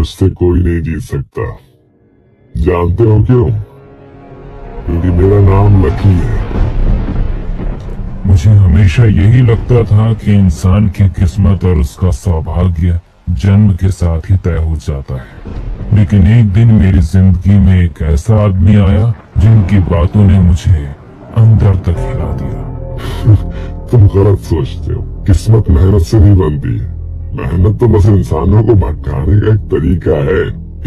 मुझसे कोई नहीं जीत सकता। जानते हो क्यों? क्योंकि मेरा नाम लकी है। मुझे हमेशा यही लगता था कि इंसान की किस्मत और उसका सौभाग्य जन्म के साथ ही तय हो जाता है, लेकिन एक दिन मेरी जिंदगी में एक ऐसा आदमी आया जिनकी बातों ने मुझे अंदर तक हिला दिया। तुम गलत सोचते हो। किस्मत मेहनत से नहीं बनती है। मेहनत तो बस इंसानों को भटकाने का एक तरीका है।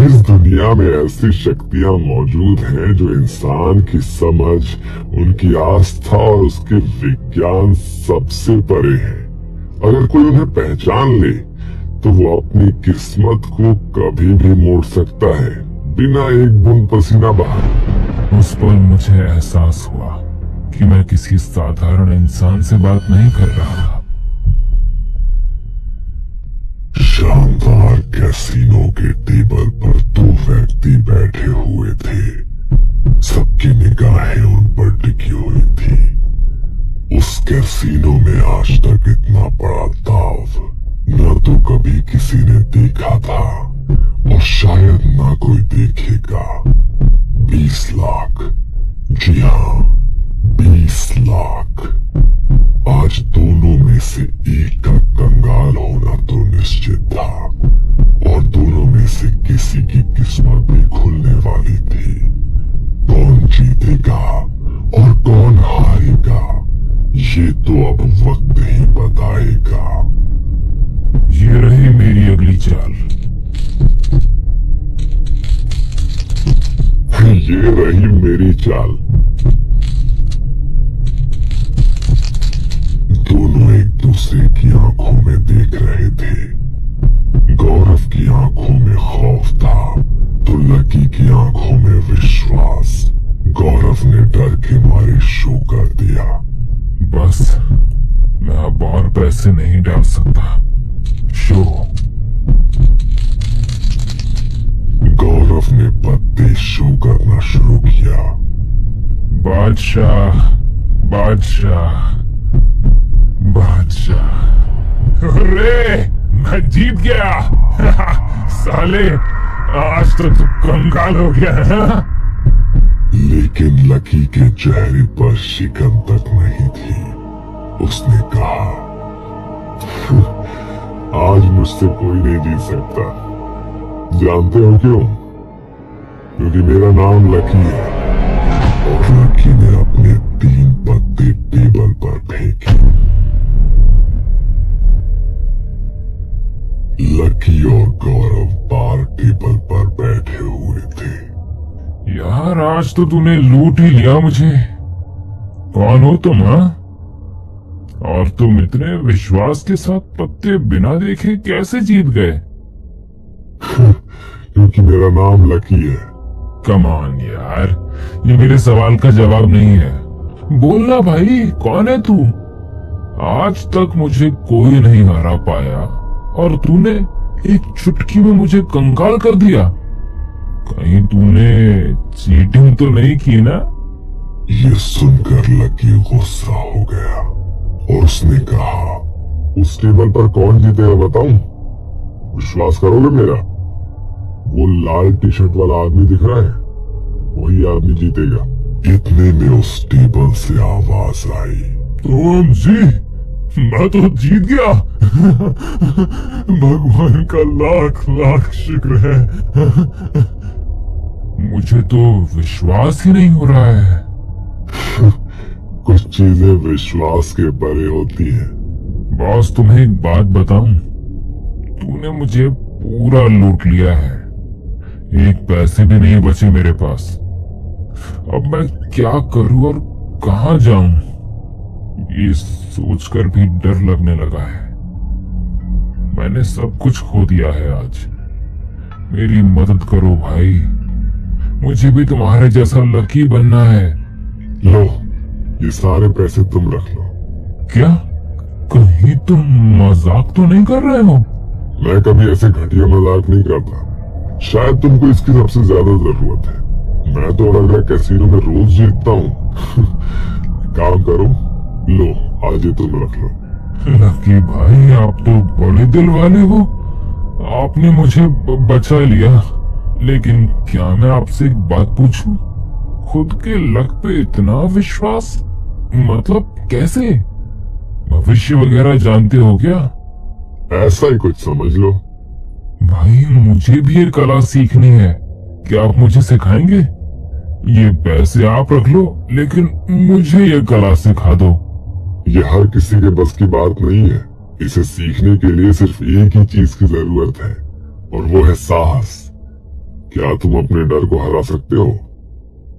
इस दुनिया में ऐसी शक्तियां मौजूद हैं जो इंसान की समझ, उनकी आस्था और उसके विज्ञान सबसे परे है। अगर कोई उन्हें पहचान ले तो वो अपनी किस्मत को कभी भी मोड़ सकता है, बिना एक बूंद पसीना बहाए। उस पल मुझे एहसास हुआ कि मैं किसी साधारण इंसान से बात नहीं कर रहा था। शानदार कैसीनो के टेबल पर दो व्यक्ति बैठे हुए थे। सबकी निगाहें उन पर टिकी हुई थी। उस कैसीनो में आज तक इतना बड़ा दाव न तो कभी किसी ने देखा था और शायद ना कोई देखेगा। 20 लाख, जी हाँ 20 लाख। आज दोनों में से एक का कंगाल होना तो निश्चित था और दोनों में से किसी की किस्मत भी खुलने वाली थी। कौन जीतेगा और कौन हारेगा ये तो अब वक्त ही बताएगा। ये रही मेरी अगली चाल। ये रही मेरी चाल। दोनों एक दूसरे की आंखों में देख रहे थे। गौरव की आंखों में खौफ था तो लकी की आंखों में विश्वास। गौरव ने डर के मारे शो कर दिया। बस मैं अब और पैसे नहीं डाल सकता। शो। गौरव ने पत्ते शो करना शुरू किया। बादशाह, बादशाह, बादशाह। अरे मैं जीत गया। साले आज तो तू कंगाल हो गया है। लेकिन लकी के चेहरे पर शिकन तक नहीं थी। उसने कहा, आज मुझसे कोई नहीं जीत सकता। जानते हो क्यों? क्योंकि मेरा नाम लकी है। और लकी ने अपने 3 पत्ते टेबल पर फेंके। लकी और गौरव बार टेबल पर बैठे हुए थे। यार आज तो तूने लूट ही लिया मुझे। कौन हो तुम? हाँ, और तुम इतने विश्वास के साथ पत्ते बिना देखे कैसे जीत गए? क्योंकि मेरा नाम लकी है। कमान यार, ये मेरे सवाल का जवाब नहीं है। बोलना भाई, कौन है तू? आज तक मुझे कोई नहीं हरा पाया और तूने एक चुटकी में मुझे कंगाल कर दिया। कहीं तूने चीटिंग तो नहीं की ना? ये सुनकर लकी गुस्सा हो गया और उसने कहा, उस टेबल पर कौन जीतेगा बताऊं? विश्वास करोगे मेरा? वो लाल टी शर्ट वाला आदमी दिख रहा है, वही आदमी जीतेगा। इतने में उस टेबल से आवाज आई, OMG, मैं तो जीत गया। भगवान का लाख लाख शुक्र है। मुझे तो विश्वास ही नहीं हो रहा है। कुछ चीजें विश्वास के परे होती हैं। बॉस, तुम्हें एक बात बताऊं? तूने मुझे पूरा लूट लिया है। एक पैसे भी नहीं बचे मेरे पास। अब मैं क्या करूं और कहां जाऊं, ये सोचकर भी डर लगने लगा है। मैंने सब कुछ खो दिया है आज। मेरी मदद करो भाई, मुझे भी तुम्हारे जैसा लकी बनना है। लो, ये सारे पैसे तुम रख लो। क्या? कहीं तुम मजाक तो नहीं कर रहे हो? मैं कभी ऐसे घटिया मजाक नहीं करता। शायद तुमको इसकी सबसे ज्यादा जरूरत है। मैं तो अलग कैसीनो में रोज जीतता हूँ। काम करो, लो आज ये तुम रख लो। लकी भाई, आप तो बड़े दिल वाले हो। आपने मुझे बचा लिया, लेकिन क्या मैं आपसे एक बात पूछूं? खुद के लक पे इतना विश्वास, मतलब कैसे? भविष्य वगैरह जानते हो क्या? ऐसा ही कुछ समझ लो। भाई मुझे भी ये कला सीखनी है, क्या आप मुझे सिखाएंगे? ये पैसे आप रख लो, लेकिन मुझे ये कला सिखा दो। ये हर किसी के बस की बात नहीं है। इसे सीखने के लिए सिर्फ एक ही चीज की जरूरत है, और वो है साहस। क्या तुम अपने डर को हरा सकते हो?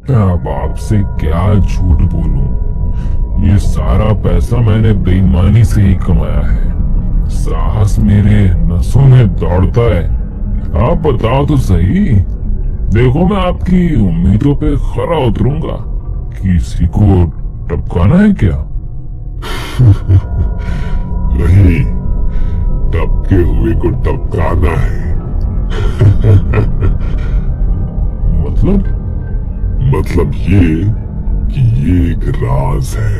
अब आपसे क्या झूठ बोलूं, ये सारा पैसा मैंने बेईमानी से ही कमाया है। साहस मेरे नसों में दौड़ता है। आप बताओ तो सही, देखो मैं आपकी उम्मीदों पे खरा उतरूंगा। किसी को टपकाना है क्या? नहीं, टपके हुए को टपकाना है। मतलब ये कि ये एक राज है।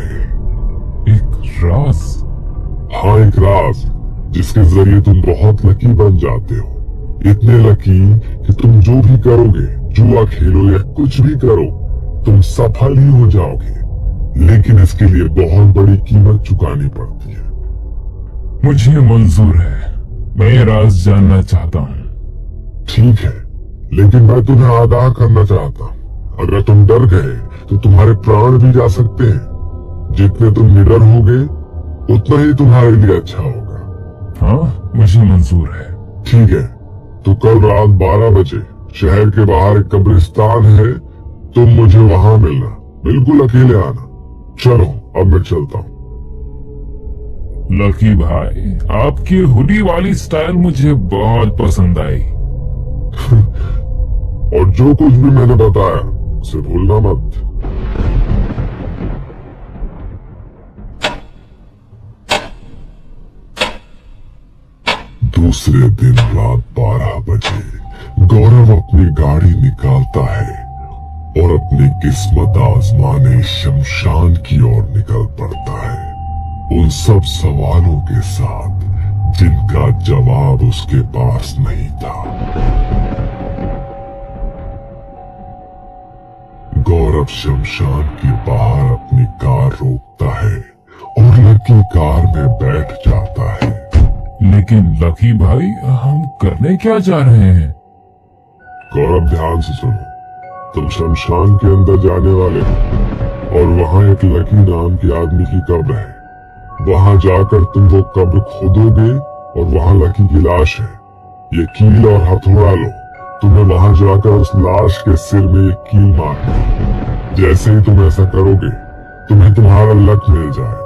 एक राज? हाँ, एक राज जिसके जरिए तुम बहुत लकी बन जाते हो। इतने लकी कि तुम जो भी करोगे, जुआ खेलो या कुछ भी करो, तुम सफल ही हो जाओगे। लेकिन इसके लिए बहुत बड़ी कीमत चुकानी पड़ती है। मुझे मंजूर है, मैं ये राज जानना चाहता हूँ। ठीक है, लेकिन मैं तुम्हें आगाह करना चाहता हूँ, अगर तुम डर गए तो तुम्हारे प्राण भी जा सकते हैं। जितने तुम निडर होगे उतना ही तुम्हारे लिए अच्छा होगा। हाँ, मुझे मंजूर है। ठीक है, तो कल रात 12 बजे शहर के बाहर एक कब्रिस्तान है, तुम मुझे वहां मिलना। बिल्कुल अकेले आना। चलो अब मैं चलता हूँ। लकी भाई, आपकी हुडी वाली स्टाइल मुझे बहुत पसंद आई। और जो कुछ भी मैंने बताया उसे भूलना मत। दूसरे दिन रात 12 बजे गौरव अपनी गाड़ी निकालता है और अपनी किस्मत आजमाने शमशान की ओर निकल पड़ता है, उन सब सवालों के साथ जिनका जवाब उसके पास नहीं था। गौरव शमशान के बाहर अपनी कार रोकता है और लकी कार में बैठ जाता है। लेकिन लकी भाई, हम करने क्या जा रहे हैं? गौरव, ध्यान से सुनो। तुम शमशान के अंदर जाने वाले हो और वहां एक लकी नाम के आदमी की कब्र है। वहां जाकर तुम वो कब्र खोदोगे और वहां लकी की लाश है। ये कील और हथौड़ा लो। तुम्हें वहां जाकर उस लाश के सिर में एक कील मारना है। जैसे ही तुम ऐसा करोगे तुम्हें तुम्हारा लक मिल जाएगा।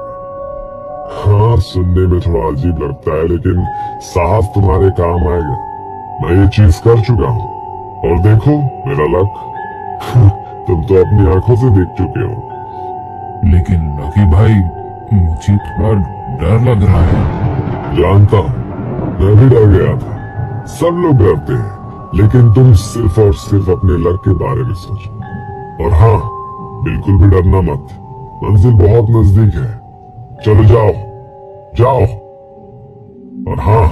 हाँ, सुनने में थोड़ा अजीब लगता है, लेकिन साहस तुम्हारे काम आएगा। मैं ये चीज कर चुका हूँ और देखो मेरा लक। तुम तो अपनी आंखों से देख चुके हो। लेकिन लकी भाई, मुझे थोड़ा डर लग रहा है। जानता हूँ, मैं भी डर गया था। सब लोग डरते हैं, लेकिन तुम सिर्फ और सिर्फ अपने लक के बारे में सोचो। और हाँ, बिल्कुल भी डरना मत। मंजिल बहुत नजदीक है। चलो जाओ जाओ। और हाँ,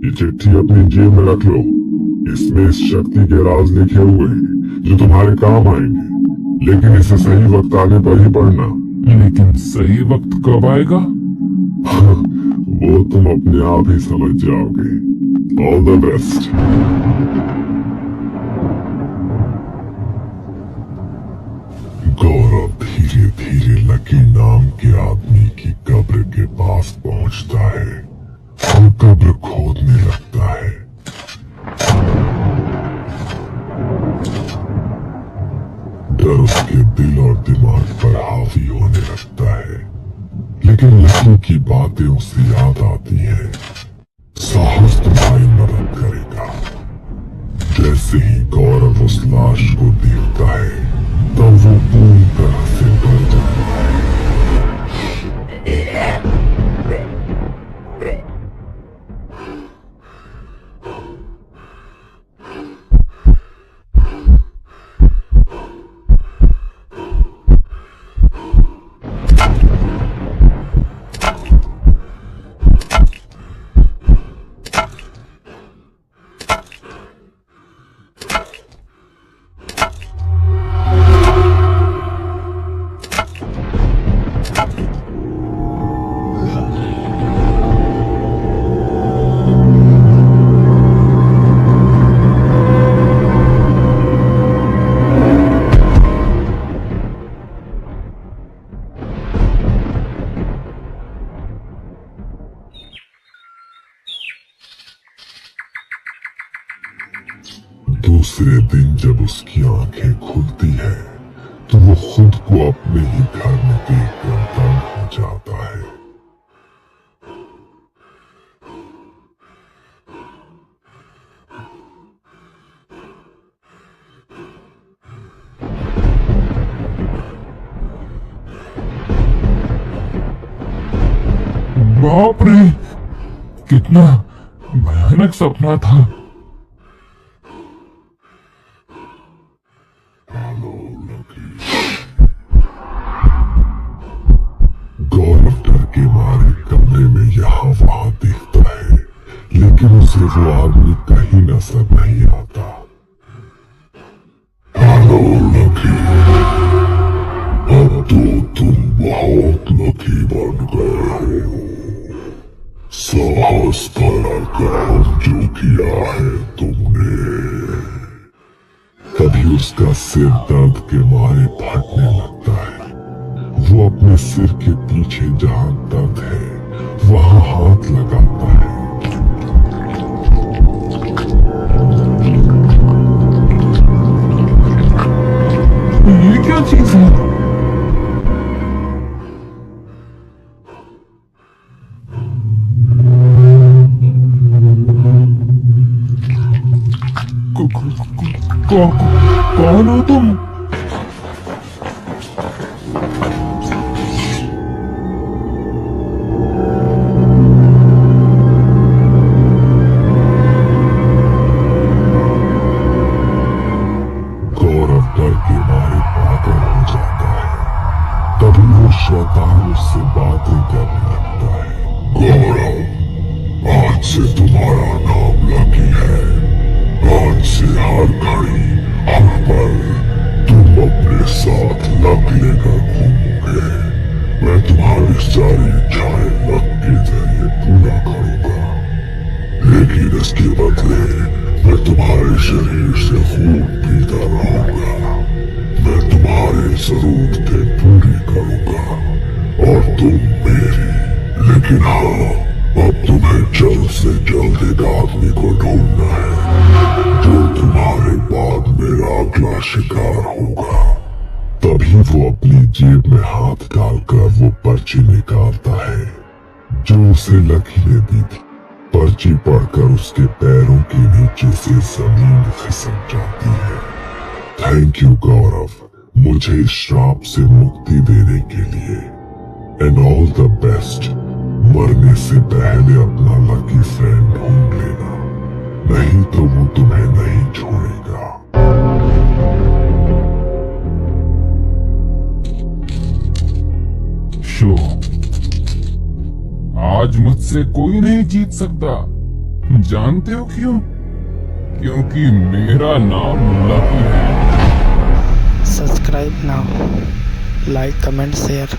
ये चिट्ठी अपनी जेब में रख लो। इसमें इस शक्ति के राज लिखे हुए हैं जो तुम्हारे काम आएंगे, लेकिन इसे सही वक्त आने पर ही पढ़ना। लेकिन सही वक्त कब आएगा? वो तुम अपने आप ही समझ जाओगे। All the best. गौरव धीरे धीरे लकी नाम के आदमी की कब्र के पास पहुंचता है और कब्र खोदने लगता है। डर उसके दिल और दिमाग पर हावी होने लगता है, लेकिन लकी की बातें उसे याद आती हैं। साहस तुम्हारी मदद करेगा। जैसे ही गौरव उस लाश को देखता है तब वो पूरी तरह से डर जाता है। दूसरे दिन जब उसकी आंखें खुलती है तो वो खुद को अपने ही घर में देखकर दंग हो जाता है। बाप रे, कितना भयानक सपना था। गौरव डर के मारे कमरे में यहाँ वहां देखता है, लेकिन उसे वो आदमी कहीं नजर नहीं आता। हेलो लकी, अब तो तुम बहुत लकी बन गए हो। साहस भरा काम जो किया है तुमने। तभी उसका सिर दर्द के मारे फटने लगता है। वो अपने सिर के पीछे जहां दर्द है वहां हाथ लगाता है। ये क्या चीज है? कौन हो तुम? गौरव डर के मारे पागल हो जाता है। तभी वो शैतान उससे बातें करने लगता है। गौरव, आज से तुम्हारा नाम लकी है। आज से हर घड़ी हर पल तुम अपने साथ लक लेकर घूमोगे। मैं तुम्हारी सारी इच्छाएं लक के जरिए पूरा करूंगा, लेकिन इसके बदले मैं तुम्हारे शरीर से खून पीता रहूंगा। मैं तुम्हारी जरूरतें पूरी करूंगा और तुम मेरी। लेकिन हाँ, अब तुम्हें जल्द से जल्द एक आदमी को ढूंढना है जो तुम्हारे बाद मेरा अगला शिकार होगा। तभी वो अपनी जेब में हाथ डालकर वो पर्ची निकालता है जो उसे लकी ने दी थी। पर्ची पढ़कर उसके पैरों के नीचे से जमीन खिसक जाती है। थैंक यू गौरव, मुझे इस श्राप से मुक्ति देने के लिए। And all the best. मरने से पहले अपना लकी फ्रेंड ढूंढ लेना, नहीं तो वो तुम्हें नहीं छोड़ेगा। शो, आज मुझसे कोई नहीं जीत सकता। जानते हो क्यों? क्योंकि मेरा नाम लकी है। Subscribe now, like, comment, share.